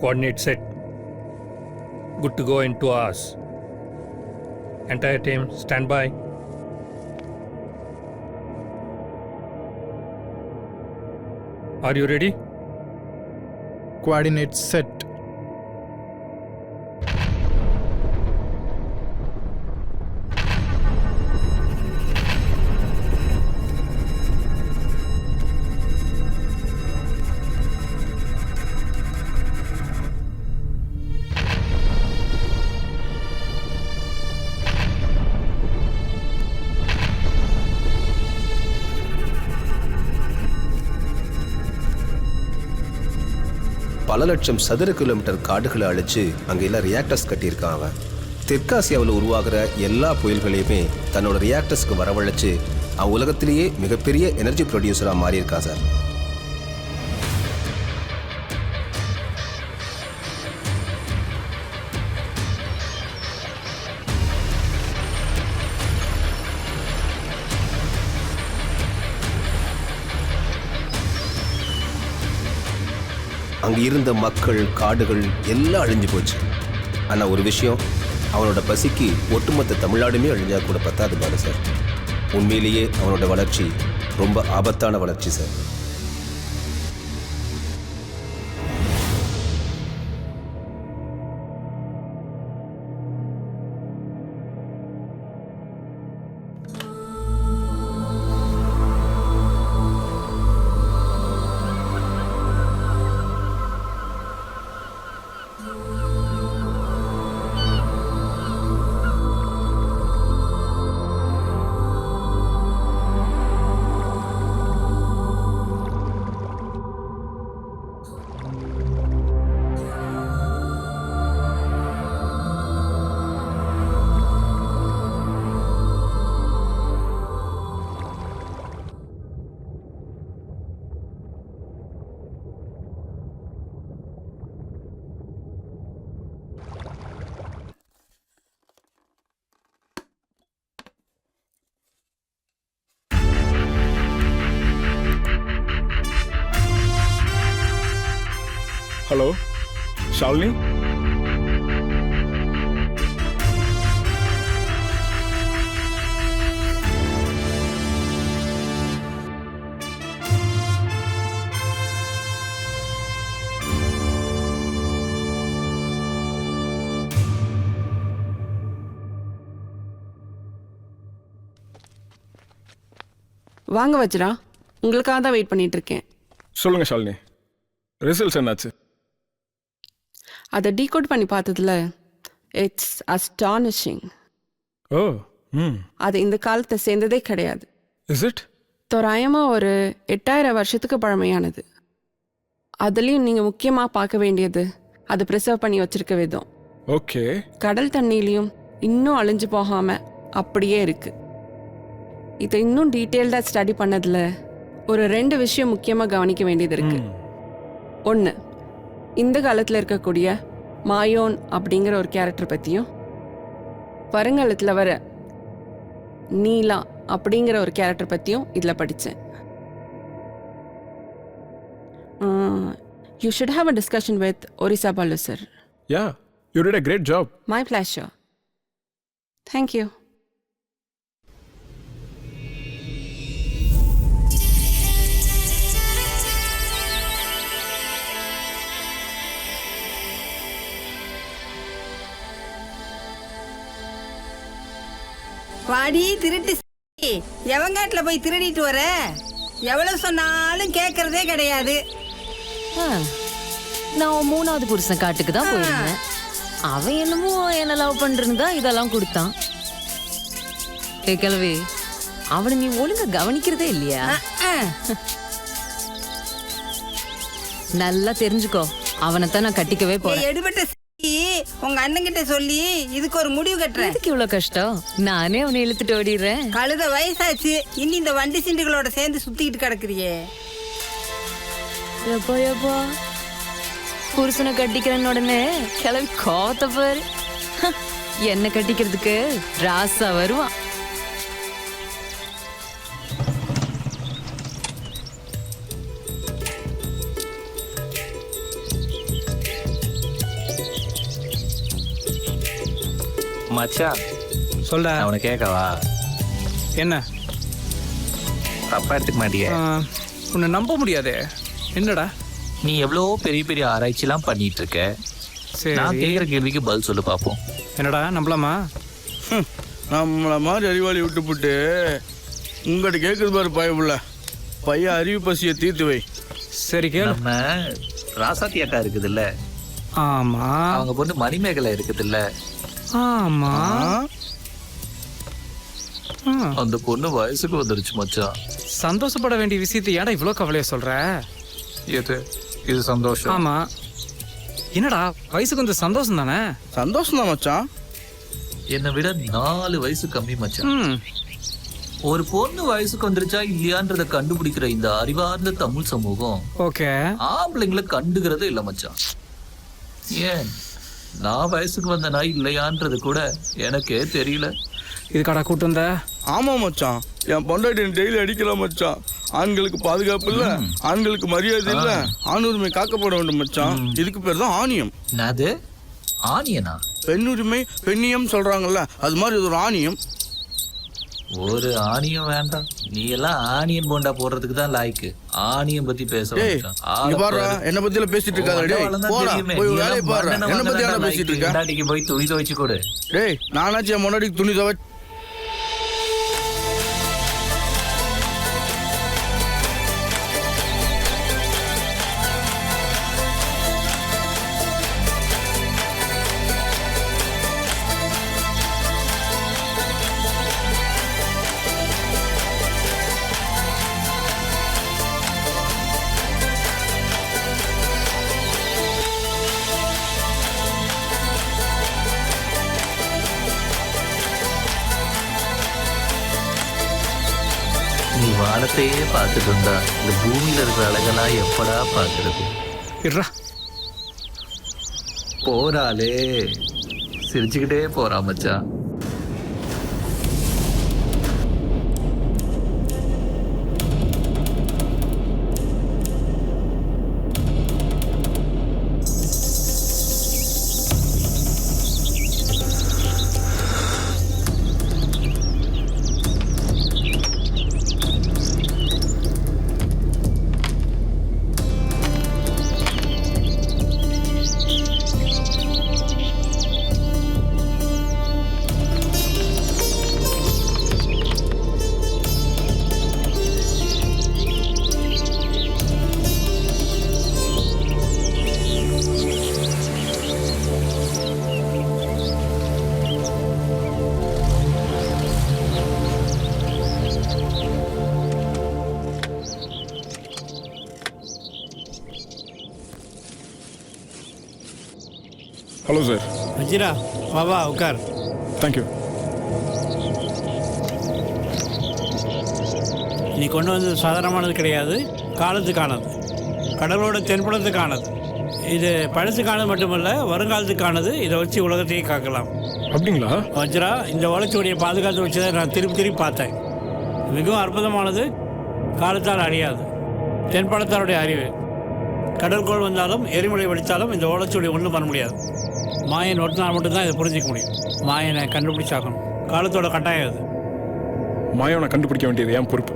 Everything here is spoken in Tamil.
Coordinate set. Good to go in 2 hours. Entire team, stand by. Are you ready? Coordinate set. பல லட்சம் சதுர கிலோமீட்டர் காடுகளை அழிச்சு அங்க எல்லாம் ரியாக்டர்ஸ் கட்டியிருக்கான் அவன். தெற்காசியாவில் உருவாகிற எல்லா புயல்களையுமே தன்னோட ரியாக்டர்ஸ்க்கு வரவழைச்சு அவன் உலகத்திலேயே மிகப்பெரிய எனர்ஜி ப்ரொடியூசரா மாறியிருக்கான் சார். அங்கே இருந்த மக்கள், காடுகள் எல்லாம் அழிஞ்சு போச்சு. ஆனால் ஒரு விஷயம், அவனோட பசிக்கு ஒட்டுமொத்த தமிழ்நாடுமே அழிஞ்சா கூட பத்தாது பாரு சார். உண்மையிலேயே அவனோட வளர்ச்சி ரொம்ப ஆபத்தான வளர்ச்சி சார். ஹலோ ஷாலினி, வாங்க வஜ்ரா, உங்களுக்காக தான் வெயிட் பண்ணிட்டு இருக்கேன். சொல்லுங்க ஷாலினி, ரிசல்ட்ஸ் என்னாச்சு? அதை டீகோட் பண்ணி பார்த்ததுல இட்ஸ் அஸ்டானிஷிங். ஓ, அது இந்த காலத்தை சேர்ந்ததே கிடையாது. Is it? தோராயமாக ஒரு 8000 வருஷத்துக்கு பழமையானது. அதுலேயும் நீங்கள் முக்கியமாக பார்க்க வேண்டியது அது ப்ரிசர்வ் பண்ணி வச்சிருக்க விதம். ஓகே. கடல் தண்ணிலையும் இன்னும் அழிஞ்சு போகாமல் அப்படியே இருக்கு. இதை இன்னும் டீட்டெயில்டாக ஸ்டடி பண்ணதில் ஒரு 2 விஷயம் முக்கியமாக கவனிக்க வேண்டியது இருக்கு. ஒன்று, இந்த காலத்தில் இருக்கக்கூடிய மாயோன் அப்படிங்கிற ஒரு கேரக்டர் பற்றியும், வருங்காலத்தில் வர நீலா அப்படிங்கிற ஒரு கேரக்டர் பற்றியும் இதில் படித்தேன். You should have a discussion with Orissa Balu sir. Yeah, you did a great job. My pleasure. Thank you. வாடி திருட்டு எவங்காட்டில் போய் திருடிட்டு வர? எவ்வளவு சொன்னாலும் கேட்கறதே கிடையாது. நான் 3வது புருஷன் காட்டுக்கு தான் போயிருந்தேன். அவன் என்னமோ என்ன லவ் பண்றதுன்னு தான் இதெல்லாம் கொடுத்தான். கேட்கலவே, அவனை நீ ஒழுங்கா கவனிக்கிறதே இல்லையா? நல்லா தெரிஞ்சுக்கோ, அவனைத்தான் நான் கட்டிக்கவே போறேன். எடுபட்ட உங்க அண்ணங்கிட்ட சொல்லி இதுக்கு ஒரு முடிவு கட்டுறேன். எதுக்கு இவ்வளவு கஷ்டம்? நானே அவனை இழுத்துட்டு ஓடிடுறேன். கழுத வயசாச்சு, இனி இந்த வண்டி சிண்டுகளோட சேர்ந்து சுத்திக்கிட்டு கிடக்குறியே. எப்பா எப்பா, புருஷனை கட்டிக்கிறேன்னு உடனே கிளம்பி கோத்த பாரு. என்ன கட்டிக்கிறதுக்கு ராசா வருவான். மச்சான் சொல்டா. நான் உனக்கு கேட்கவா? என்ன? தப்பா எடுத்துக்க மாட்டியே? உன்னை நம்ப முடியாதே. என்னடா? நீ எவ்வளோ பெரிய பெரிய ஆராய்ச்சிலாம் பண்ணிட்டு இருக்க. சரி, நான் கேட்குற கேள்விக்கு பதில் சொல்லு பார்ப்போம். என்னடா நம்பலாமா? நம்மளை மாதிரி அறிவாளி விட்டு போட்டு உங்கள்கிட்ட கேட்குறது பாரு பயப்புள்ள பையன் அறிவு பசியை தீர்த்து வை. சரி கேளு. நம்ம ராசாத்தி அக்கா இருக்குதுல்ல, ஆமா அவங்க பொண்ணு மணிமேகலை இருக்குதுல்ல, ஆமா. அந்த பொண்ணு வயசுக்கு வந்துருச்சு மச்சான். சந்தோஷப்பட வேண்டிய விஷயத்தை ஏன்டா இவ்வளோ கவலையா சொல்ற? இது சந்தோஷம். ஆமா. என்னடா வயசுக்கு கொஞ்சம் சந்தோஷம் தானே? சந்தோஷம் தான் மச்சான். என்னை விட 4 வயசு கம்மி மச்சான். ஒரு பொண்ணு வயசுக்கு வந்துருச்சா இல்லையான்றத கண்டுபிடிக்கிற இந்த அறிவார்ந்த தமிழ் சமூகம் ஓகே ஆம்பளைங்களை கண்டுக்கிறதே இல்லை மச்சான். ஏன் நான் வயசுக்கு வந்தனா இல்லையான்றது கூட எனக்கே தெரியல. இதுக்காடா கூட்டு வந்த? ஆமாம் மச்சான், என் பொண்டாட்டி டெய்லி அடிக்கலாம் மச்சான். ஆண்களுக்கு பாதுகாப்பு இல்லை, ஆண்களுக்கு மரியாதை இல்லை, ஆணுரிமை காக்கப்பட வேண்டும் மச்சான். இதுக்கு பேர் தான் ஆணியம். என்னது ஆணியனா? பெண்ணுரிமை பெண்ணியம் சொல்றாங்கல்ல, அது மாதிரி இது ஒரு ஆணியம். ஒரு ஆணியம் வேண்டாம். நீ எல்லாம் ஆணியன் போண்டா போடுறதுக்கு தான் லாய்க்கு. ஆணியம் பத்தி பேச என்ன பத்தி எல்லாம் பேசிட்டு இருக்காரு. என்ன பத்தி என்ன பேசிட்டு இருக்க? போய் துணி துவைச்சு கொடு. டேய் நானாச்சும் என் முன்னாடி துணி துவை. நீ வானத்தையே பார்த்துட்டு இருந்தா இந்த பூமியில இருக்கிற அழகெல்லாம் எப்படா பார்க்கறது? இருடா. போறாளே சிரிச்சுக்கிட்டே போறா மச்சான். Hello sir. வஜிரா வா உட்கார். தேங்க்யூ. நீ கொண்டு வந்தது சாதாரணமானது கிடையாது, காலத்துக்கானது, கடவுளோட தென்புலத்துக்கானது. இது பழசுக்கானது மட்டுமல்ல, வருங்காலத்துக்கானது. இதை வச்சு உலகத்தையே காக்கலாம். அப்படிங்களா? வஜ்ரா, இந்த ஓலைச்சுவடியை பாதுகாத்து வச்சதை நான் திருப்பி பார்த்தேன். மிகவும் அற்புதமானது, காலத்தால் அழியாது. தென்படத்தாருடைய அறிவு. கடற்கோள் வந்தாலும் எரிமலை வெடித்தாலும் இந்த ஓலைச்சுவடி ஒன்றும் பண்ண முடியாது. மாயன் ஒட்டினால் மட்டும்தான் இதை புரிஞ்சிக்க முடியும். மாயனை கண்டுபிடிச்சாக்கணும். காலத்தோட கட்டாயம் அது. மாயவனை கண்டுபிடிக்க வேண்டியது என் பொறுப்பு.